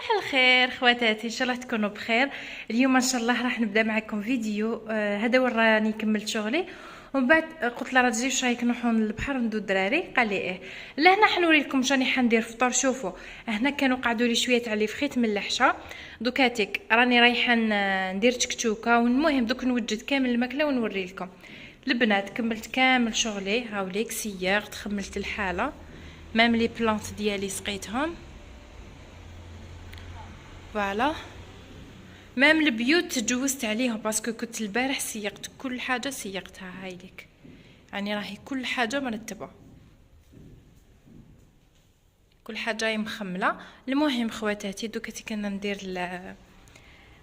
صباح الخير خواتاتي، ان شاء الله تكونوا بخير. اليوم ان شاء الله راح نبدا معكم فيديو. هذا وراني كملت شغلي ومن بعد قلت لها راه تجي واش رايك نروحوا للبحر ندو الدراري. قال لي ايه. لهنا حنوري لكم شاني حندير فطور. شوفوا هنا كانوا قعدوا لي شويه تاع لي فخيت من الحشا. دوكاتيك راني رايحه ندير تكتوكه، والمهم دوك نوجد كامل الماكله ونوري لكم. البنات كملت كامل شغلي، هاوليك سيارت خملت الحاله، مام لي بلانت ديالي سقيتهم. فوالا مام البيوت تجوزت عليهم باسكو كنت البارح سيقت كل حاجه، سيقتها هايليك، يعني راهي كل حاجه مرتبه، كل حاجه مخمله. المهم خواتاتي دوكا كنا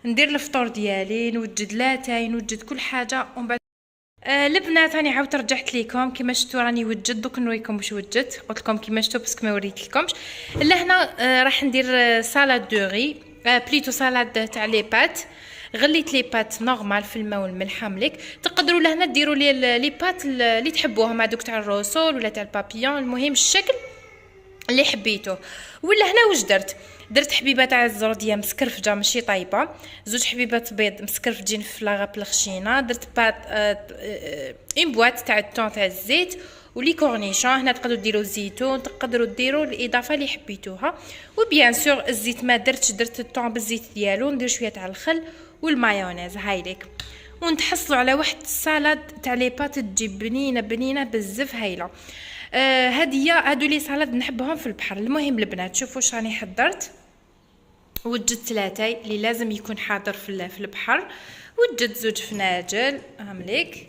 ندير الفطور ديالي، نوجد لاتاي، نوجد كل حاجه. ومن بعد البنات راني عاودت رجعت ليكم كيما شفتوا راني وجدت. دوك نوريكم واش وجدت، قلت لكم كيما شفتوا باسكو ما وريت لكمش. لهنا راح ندير سالاد دو غي، بليتو سالاد تاع لي بات. غليت لي بات نورمال في الماء والملح مليك. تقدروا لهنا ديروا لي بات اللي تحبوها، مع دوك تاع الروسول ولا تاع البابيون، المهم الشكل اللي حبيته. ولا هنا واش درت حبيبه تاع الزرديه مسكرفجه ماشي طايبه، زوج حبيبات بيض مسكرفجين في لاغاب الخشينه، درت بات اون بواط تاع التون تاع الزيت ولي كورنيشون. هنا تقدروا ديروا زيتون، تقدروا ديروا الاضافه اللي حبيتوها. وبيان سور الزيت ما درت التون بالزيت ديالو. ندير شويه تاع الخل والمايونيز هايليك، ونتحصلوا على واحد السالاد تاع لي بات تجي بنينه بزاف هايله. هادو لي سالاد نحبهم في البحر. المهم البنات شوفوا واش راني حضرت. وجدت لاتاي اللي لازم يكون حاضر في البحر، وجدت زوج فناجل هامليك،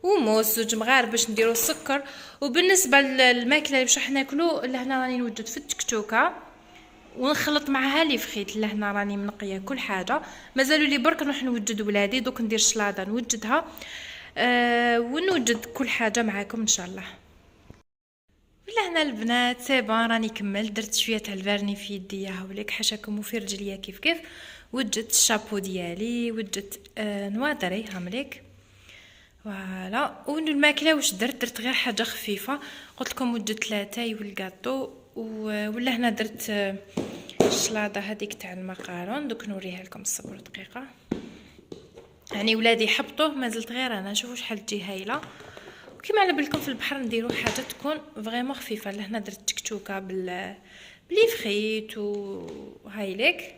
وموس زوج مغارب باش نديرو السكر. وبالنسبه للماكله اللي باش راح ناكلو، لهنا راني نوجد في التكتوكه ونخلط معها لي فخيت. لهنا راني منقيه كل حاجه، مازالوا لي برك نروح نوجد ولادي. دوك ندير شلاضه نوجدها، ونوجد كل حاجه معاكم ان شاء الله. لهنا البنات سي بون راني كملت. درت شويه تاع الفيرني في يديا هاوليك، حاشاكم وفي رجليا كيف وجدت الشابو ديالي، وجدت نواضري هامليك. فوالا. والماكله واش درت غير حاجه خفيفه. قلت لكم وجدت لاتاي والكاطو ولا هنا درت الشلاضه هذيك تاع المقارون. دوك نوريها لكم، صبروا دقيقه. يعني ولادي حبطوه، ما زلت غير انا. شوفوا شحال تجي هايله. وكما على بالكم في البحر نديروا حاجه تكون فريمون خفيفه. لهنا درت تكتوكه بلي فريت وهايليك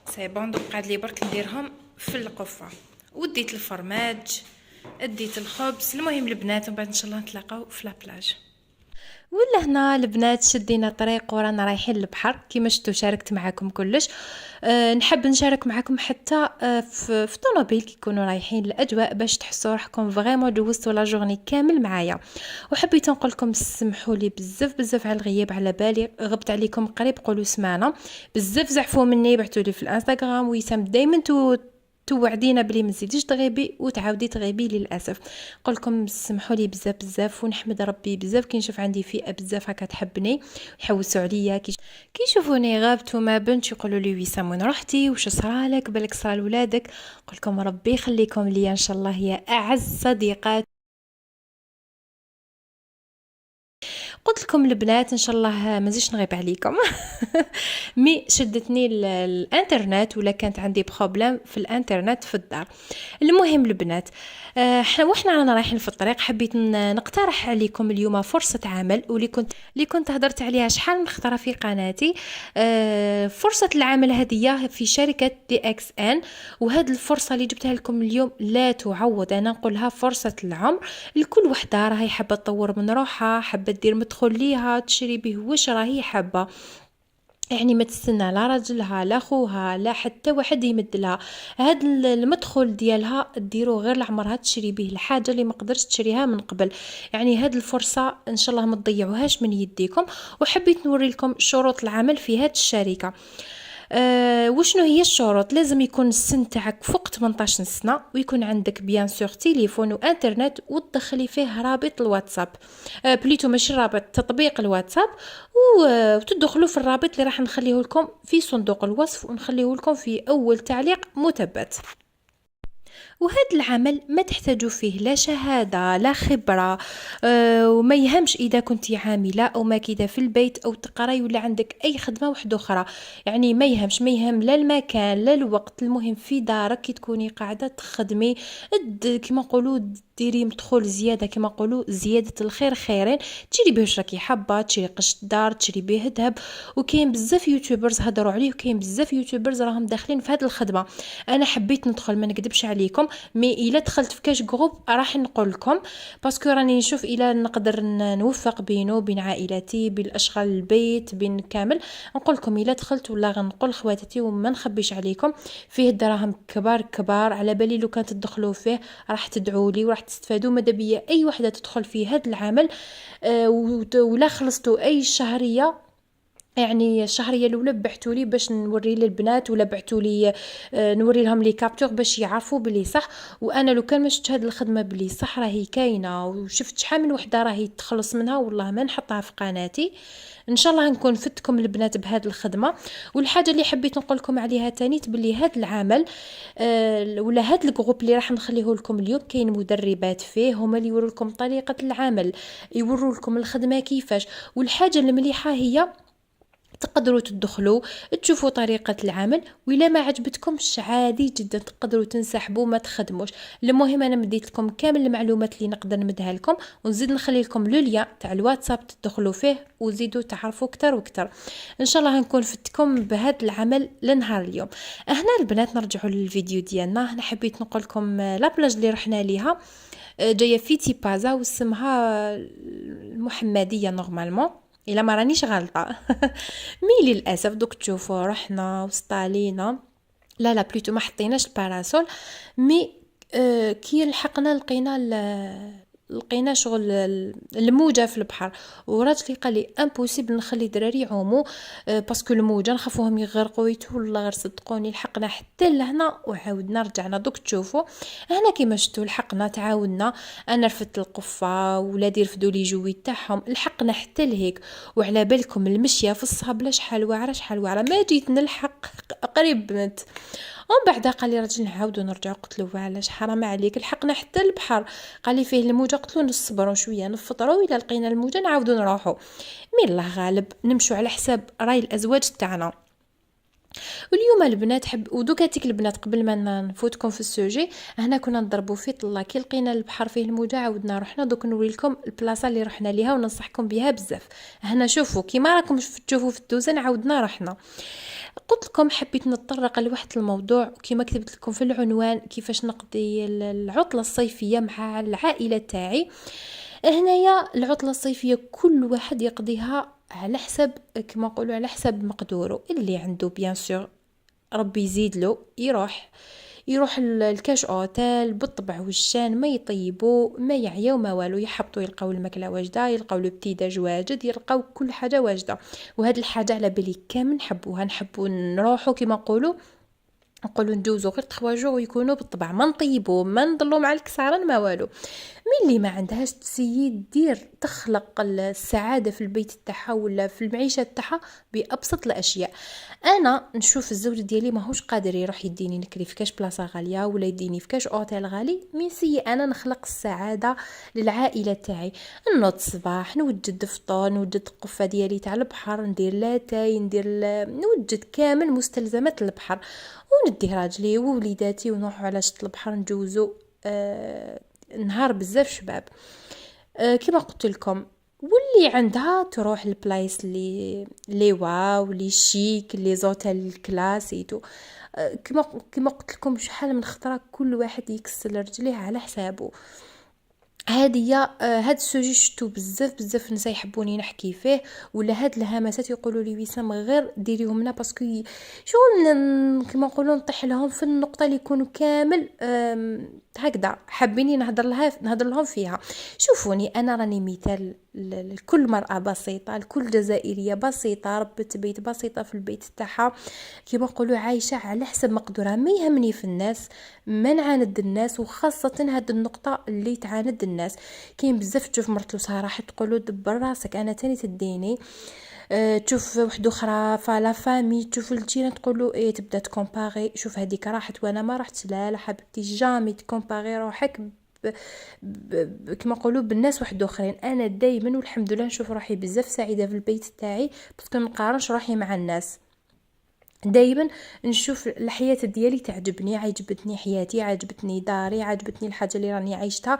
سي بون. دوك قعد لي برك نديرهم في القفه. وديت الفرماج، اديت الخبز. المهم البنات ومن بعد ان شاء الله نتلاقاو في لابلاج. ولا هنا البنات شدينا طريق ورانا رايحين للبحر. كيما شفتوا شاركت معكم كلش. نحب نشارك معكم حتى في طوموبيل كي يكونوا رايحين الاجواء، باش تحسوا روحكم فريمون دوزتوا لا جورني كامل معايا. وحبيت نقول لكم سمحوا لي بزاف على الغياب، على بالي غبت عليكم قريب قولوا سمانه. بزاف زعفوا مني، بعثوا لي في الانستغرام ويسام دائما توعدينا بلي ما تزيديش تغيبي وتعاودي تغيبي. للاسف نقول لكم سمحوا لي بزاف ونحمد ربي بزاف كي نشوف عندي فئه بزاف هكا تحبني يحوسوا عليا كي يشوفوني غابت وما بنت يقولوا لي وسام وين رحتي واش صرالك، بالك صرا لولادك. نقول لكم ربي يخليكم ليا ان شاء الله يا اعز صديقات. قلت لكم البنات ان شاء الله ما زيش نغيب عليكم. مي شدتني الانترنت، ولا كانت عندي بروبليم في الانترنت في الدار. المهم البنات واحنا رانا رايحين في الطريق حبيت نقترح عليكم اليوم فرصه عمل، واللي كنت هضرت عليها شحال من خطره في قناتي. فرصه العمل هذه في شركه دي اكس ان، وهذه الفرصه اللي جبتها لكم اليوم لا تعوض. انا نقولها فرصه العمر. الكل وحده راهي حابه تطور من روحها، حابه دير مدخل ليها تشري به واش راهي حابه. يعني ما تستنى لا راجلها لا خوها لا حتى واحد يمد لها. هاد المدخل ديالها ديرو غير لعمرها تشري به الحاجه اللي ما قدرتش تشريها من قبل. يعني هاد الفرصه ان شاء الله ما تضيعوهاش من يديكم. وحبيت نوري لكم شروط العمل في هاد الشركه. وشنو هي الشروط؟ لازم يكون السن تاعك فوق 18 سنه، ويكون عندك بيان سور تليفون وانترنت، وتدخلي فيه رابط الواتساب، بليتو ماشي رابط، تطبيق الواتساب. وتدخلوا في الرابط اللي راح نخليه لكم في صندوق الوصف، ونخليه لكم في اول تعليق مثبت. وهذا العمل ما تحتاجوا فيه لا شهادة لا خبرة. وما يهمش إذا كنتي عاملة أو ماكدة في البيت أو تقراي ولا عندك أي خدمة واحدة أخرى. يعني ما يهمش، ما يهم لا المكان لا الوقت، المهم في دارك كي تكوني قاعدة تخدمي كما نقولوا ديري مدخول زيادة، كما نقولوا زيادة الخير خيرين. تشري به واش راكي حابة، تشري قش الدار، تشري به ذهب. وكاين بزاف يوتيوبرز هضروا عليه، وكاين بزاف يوتيوبرز راهم داخلين في هذه الخدمة. انا حبيت ندخل، ما نكذبش عليكم، مي الا دخلت في كاش جروب راح نقول لكم، باسكو راني نشوف الا نقدر نوفق بينه وبين عائلتي، بين اشغال البيت، بين كامل. نقول لكم الا دخلت ولا غنقول خواتاتي وما نخبيش عليكم، فيه الدراهم كبار كبار. على بالي لو كانت تدخلوا فيه راح تدعوا لي وراح تستفادوا. ماذا بيا اي وحده تدخل في هذا العمل ولا خلصتوا اي شهريه، يعني الشهريه الاولى بعتوا لي باش نوري للبنات، ولا بعتوا لي نوري لهم لي كابتور باش يعرفوا بلي صح. وانا لو كان ما شفت هذه الخدمه بلي صح راهي كاينه، وشفت شحال من وحده راهي تخلص منها، والله ما نحطها في قناتي. ان شاء الله نكون فتكم البنات بهذه الخدمه. والحاجه اللي حبيت نقول لكم عليها تاني بلي هذا العمل ولا هذا الجروب اللي راح نخليه لكم اليوم كاين مدربات فيه، هما اللي يوروا لكم طريقه العمل، يوروا لكم الخدمه كيفاش. والحاجه المليحه هي تقدروا تدخلوا تشوفوا طريقة العمل، وإلا ما عجبتكمش عادي جدا تقدروا تنسحبوا ما تخدموش. المهم أنا مديت لكم كامل المعلومات اللي نقدر نمدها لكم، ونزيد نخلي لكم لوليا تاع الواتساب تدخلوا فيه وزيدوا تعرفوا كتر وكتر. إن شاء الله هنكون فتكم بهذا العمل لنهار اليوم. هنا البنات نرجعوا للفيديو ديالنا. هنا حبيت نقول لكم لابلاج اللي رحنا ليها جايه في تيبازا واسمها المحمدية نورمالمون، الا ما رانيش غلطه. مي للاسف دوك تشوفوا رحنا وسطالينا، لا بلوتو ما حطيناش الباراسول. مي كي لحقنا لقينا شغل الموجه في البحر، وراجلي قال لي امبوسيبل نخلي دراري يعوموا باسكو الموجه نخافوهم يغرقوا والله غير صدقوني لحقنا حتى لهنا وعاودنا رجعنا. دوك تشوفوا هنا كيما شفتوا لحقنا تعاوننا، انا رفدت القفه ولادي رفدوا لي جوي تاعهم، لحقنا حتى لهيك. وعلى بالكم المشيه في الصهبله شحال واعره شحال واعره، ما جيت نلحق قريب بنت. ومن بعد قال لي راجل نعاودو نرجعو، قلت له علاش حرام عليك، لحقنا حتى البحر. قال لي فيه الموجه، قلت له نصبروا شويه نفطروا، الا لقينا الموجه نعاودو نروحو. مي الله غالب نمشوا على حساب راي الازواج تاعنا. واليوم البنات ودوكاتيك البنات قبل ما نفوتكم في السوجي، هنا كنا نضربوا في طلا كي لقينا البحر فيه الموجه عاودنا رحنا. دوك نوري لكم البلاصه اللي رحنا ليها وننصحكم بها بزاف. هنا شوفوا كيما راكم تشوفوا في الدوزن عاودنا رحنا. قلت لكم حبيت نتطرق لواحد الموضوع كما كتبت لكم في العنوان، كيفاش نقضي العطله الصيفيه مع العائله تاعي. هنايا العطله الصيفيه كل واحد يقضيها على حسب كما نقولوا على حسب مقدوره. اللي عنده بيان سور ربي يزيد له يروح الكاش اوتيل بالطبع والشان، ما يطيبوا ما يعيوا ما والو، يحبطوا يلقاو الماكله واجده، يلقاو لو بتي داج واجد، يلقاو كل حاجه واجده. وهاد الحاجه على بالي كامل نحبوا نروحوا كما نقولوا ندوزو غير 3 جوغ ويكونوا بالطبع ما نطيبوا ما نضلوا مع الكسارن ما والو. من اللي ما عندهاش تسيد دير تخلق السعاده في البيت تاعها ولا في المعيشه تاعها بابسط الاشياء. انا نشوف الزوج ديالي ماهوش قادر يروح يديني نكري في كاش بلاصه غاليه ولا يديني في كاش اوتيل غالي، ميسي انا نخلق السعاده للعائله تاعي. نوض الصباح نوجد فطور، نوجد قفه ديالي تاع البحر، ندير لاتاي، نوجد كامل مستلزمات البحر، وندي راجلي ووليداتي ونروحوا على شط البحر نجوزو نهار بزاف شباب. كما قلت لكم واللي عندها تروح البلايص اللي واو اللي شيك اللي زوتيل الكلاسيتو. كما قلت لكم شحال من خطره كل واحد يكسل رجليه على حسابه. هاد السوجي شتو بزاف نساء يحبوني نحكي فيه، ولا هاد الهمسات يقولوا لي وسام غير ديريهم لنا باسكو شغل كما نقولوا نطيح لهم في النقطه اللي يكونوا كامل هكذا حابيني نهضر لهم فيها. شوفوني انا راني مثال لكل مرأة بسيطة، لكل جزائرية بسيطة ربة بيت بسيطة في البيت تاعها، كيما نقولوا عايشة على حسب مقدورها. ما يهمني في الناس، ما نعاند الناس، وخاصة هاد النقطة اللي تعاند الناس. كاين بزاف تشوف مرتو صراحة تقولوا دبر راسك، انا تاني تديني تشوف وحده اخرى فلا فامي، تشوف الجيران تقولوا ايه، تبدا تكومباري. شوف هذيك راحت وانا ما رحت، لا لا حبيبتي، جامي تكومباري روحك كما نقولوا بالناس واحد اخرين. انا دائما والحمد لله نشوف روحي بزاف سعيده في البيت تاعي، باسكو ما نقارنش روحي مع الناس. دائما نشوف الحياه ديالي تعجبني، عجبتني حياتي، عجبتني داري، عجبتني الحاجه اللي راني عايشتها،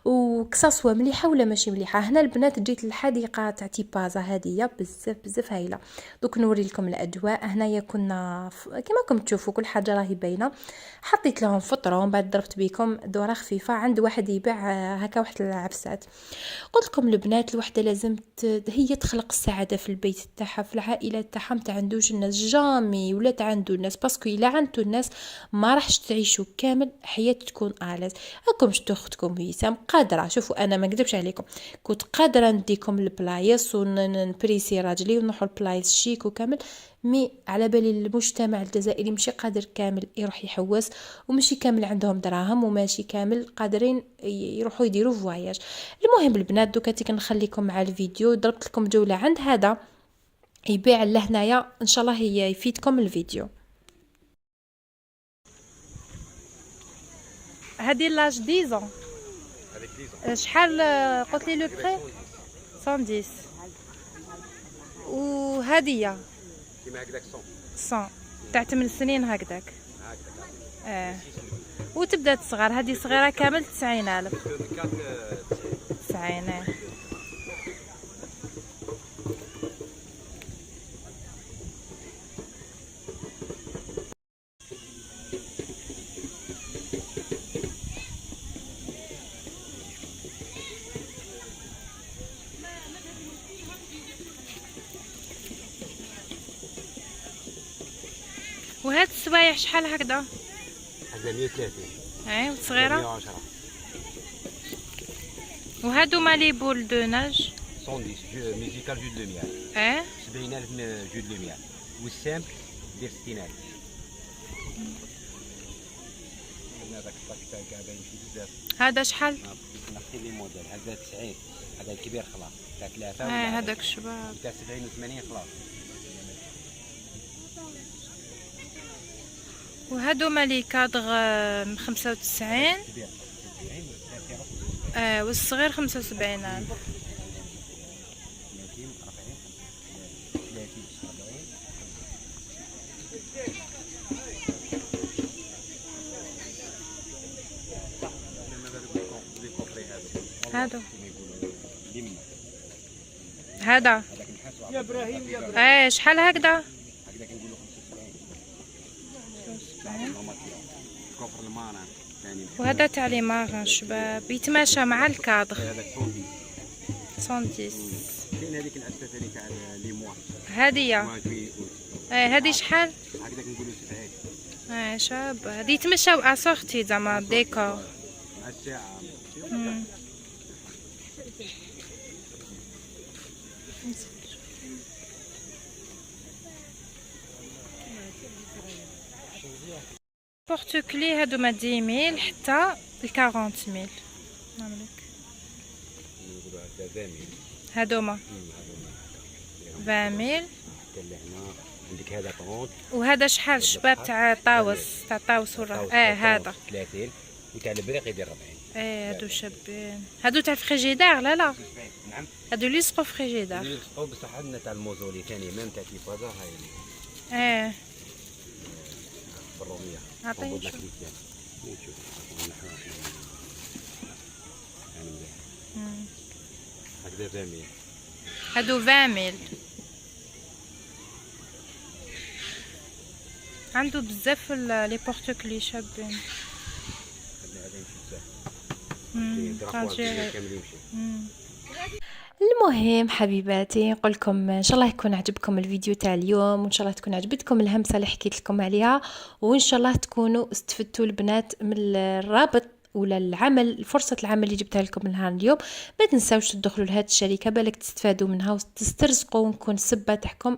وكساسوا مليحه ولا ماشي مليحه. هنا البنات جيت للحديقه تاع تيبازا، هذه بزاف بزاف هايله. دوك نوري لكم الاجواء. هنايا كنا كما راكم تشوفوا كل حاجه راهي باينه. حطيت لهم فطره ومن بعد ضربت بكم دوره خفيفه عند واحد يبيع هكا واحد العفسات. قلت لكم البنات الوحده لازم هي تخلق السعاده في البيت تاعها، في العائله تاعها. ما تعندوش الناس جامي ولا تعندو الناس، باسكو الا عندتو الناس ما راحش تعيشوا كامل حياه تكون اليز. راكم شتو اختكم وسام قادره، شوفوا انا ما نكذبش عليكم، كنت قادره نديكم البلايص ونبريسي راجلي ونروحوا البلايص شيك وكامل. مي على بالي المجتمع الجزائري ماشي قادر كامل يروح يحوس، وماشي كامل عندهم دراهم، وماشي كامل قادرين يروحوا يديروا فواياج. المهم البنات دوكا كنخليكم مع الفيديو. ضربت لكم جوله عند هذا يبيع لهنايا، ان شاء الله هي يفيدكم الفيديو. هذه لاج 10 شحال قلت لي لو بري؟ 110. وهذه كيما هكذاك 100 تاع 8 سنين هكذاك. وتبدا تصغر، هذه صغيره كامل 90,000. 90. وهاد السوايع شحال هكذا؟ هذا 130. وصغيره 110. وهادو مالي بول دو ناج 110 ميزيكال جو دو لوميير. 70,000 جو دو لوميير. والسامبل دير 60,000. هذاك الطاك تاع كاع يمشي بزاف. هذا شحال؟ نختي لي موديل هذا 90. هذا الكبير خلاص تاع 3. هذاك الشباب تاع 70 و80 خلاص. وهادو مالي كادغ 95. والصغير 75,000. هذا يا ابراهيم شحال هكذا؟ هكذا كنقولوا 75. كفر الماران ثاني. وهذا تاع لي ماران شباب يتماشى مع الكادر. هذاك 110. كاين هذيك العدسه ثاني تاع لي موا. هذه هذه شحال؟ هكذا كنقولوا 70. شاب هذه يتمشاو اسورتي زعما ديكور مع الساعه. بورتوكلي هادو ما 10,000 حتى ل 40,000. نعملك هادوما 20,000. عندك هذا 30. وهذا شحال الشباب تاع طاوس ولا هذا 30. وتاع البريق يدير 40. هادو شابين. هادو تاع الفريجيدار. لا نعم هادو اللي يسقو فريجيدار. اللي يسقو بصح عندنا تاع الموزولي ثاني ميم تاع تيفازا هاي. بالروميه عطيني نشوف. هكذا 20,000. هادو 20,000. عنده بزاف لي بورتوكلي شابين. المهم حبيباتي نقول لكم ان شاء الله يكون عجبكم الفيديو تاع اليوم، وان شاء الله تكون عجبتكم الهمسه اللي حكيت لكم عليها، وان شاء الله تكونوا استفدتوا البنات من الرابط ولا العمل، فرصه العمل اللي جبتها لكم نهار اليوم، ما تنساوش تدخلوا لهاد الشركه بالك تستفادوا منها وتسترزقوا ونكون السبه تاعكم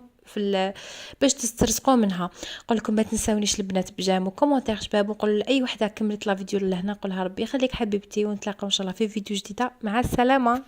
باش تسترزقوا منها. نقول لكم ما تنساونيش البنات بجام وكومونتير شباب، ونقول لاي وحده كملت لا فيديو لهنا نقولها ربي يخليك حبيبتي، ونتلاقاو ان شاء الله في فيديو جديده. مع السلامه.